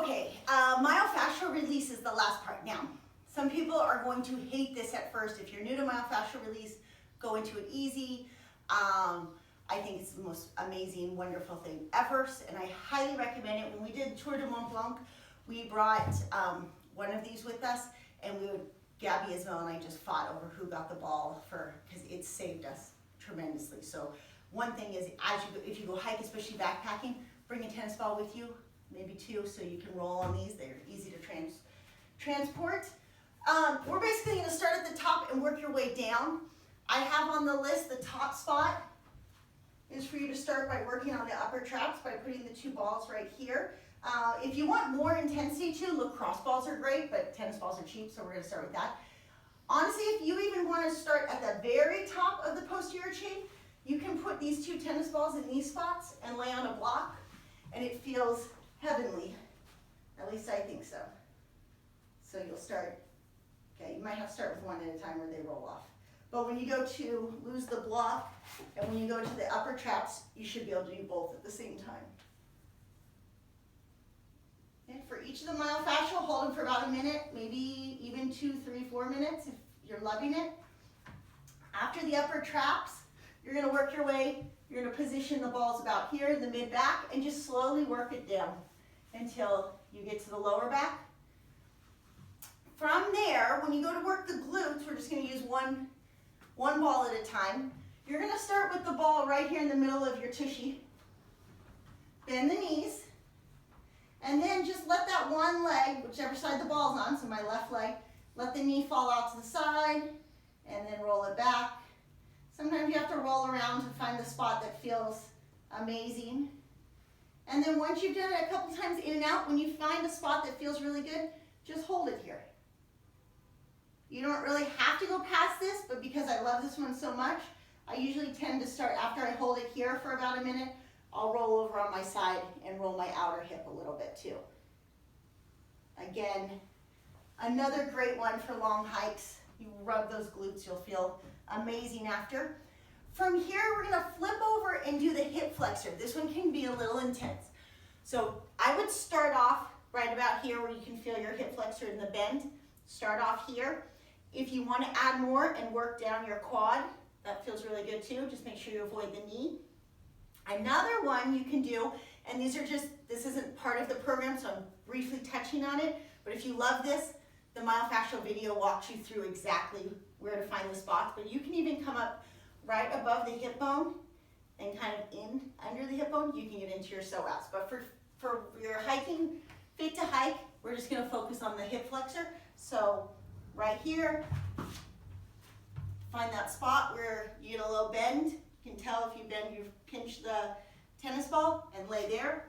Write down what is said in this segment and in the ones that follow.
Okay, myofascial release is the last part. Now, some people are going to hate this at first. If you're new to myofascial release, go into it easy. I think it's the most amazing, wonderful thing ever, and I highly recommend it. When we did Tour de Mont Blanc, we brought one of these with us, and Gabi, Isabelle, and I just fought over who got the ball because it saved us tremendously. So one thing is, if you go hike, especially backpacking, bring a tennis ball with you, maybe two, so you can roll on these. They're easy to transport. We're basically going to start at the top and work your way down. I have on the list the top spot is for you to start by working on the upper traps by putting the two balls right here. If you want more intensity too, lacrosse balls are great, but tennis balls are cheap, so we're going to start with that. Honestly, if you even want to start at the very top of the posterior chain, you can put these two tennis balls in these spots and lay on a block, and it feels heavenly. At least I think so. So you'll start, okay, you might have to start with one at a time or they roll off. But when you go to lose the block and when you go to the upper traps, you should be able to do both at the same time. And for each of the myofascial, hold them for about a minute, maybe even 2, 3, 4 minutes if you're loving it. After the upper traps, you're going to work your way, you're going to position the balls about here in the mid-back and just slowly work it down until you get to the lower back. From there, when you go to work the glutes, we're just going to use one ball at a time. You're going to start with the ball right here in the middle of your tushy. Bend the knees. And then just let that one leg, whichever side the ball's on, so my left leg, let the knee fall out to the side and then roll it back. Sometimes you have to roll around to find the spot that feels amazing. And then once you've done it a couple times in and out, when you find a spot that feels really good, just hold it here. You don't really have to go past this, but because I love this one so much, I usually tend to start after I hold it here for about a minute. I'll roll over on my side and roll my outer hip a little bit too. Again, another great one for long hikes. You rub those glutes, you'll feel amazing after. From here, we're gonna flip over and do the hip flexor. This one can be a little intense. So I would start off right about here where you can feel your hip flexor in the bend. Start off here. If you want to add more and work down your quad, that feels really good too. Just make sure you avoid the knee. Another one you can do, and these are just, this isn't part of the program, so I'm briefly touching on it, but if you love this, the myofascial video walks you through exactly where to find the spots, but you can even come up right above the hip bone and kind of in under the hip bone, you can get into your psoas. But for your hiking, fit to hike, we're just gonna focus on the hip flexor. So right here, find that spot where you get a little bend. You can tell if you bend, you've pinched the tennis ball and lay there.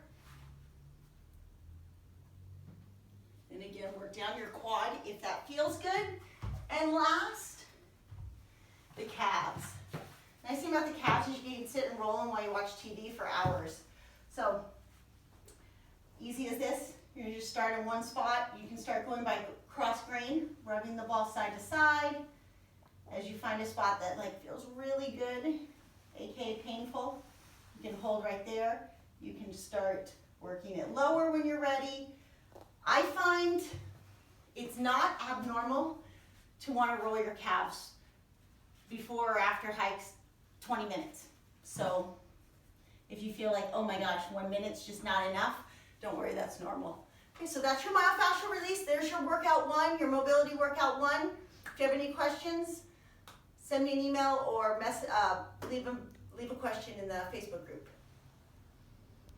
And again, work down your quad if that feels good. And last, the calves. Nice thing about the calves is you can sit and roll them while you watch TV for hours. So, easy as this. You're gonna just start in one spot. You can start going by cross grain, rubbing the ball side to side. As you find a spot that feels really good, aka painful, you can hold right there. You can start working it lower when you're ready. I find it's not abnormal to want to roll your calves before or after hikes 20 minutes. So if you feel like, oh my gosh, 1 minute's just not enough, don't worry, that's normal. Okay, so that's your myofascial release. There's your workout one, your mobility workout one. If you have any questions, send me an email or leave a question in the Facebook group.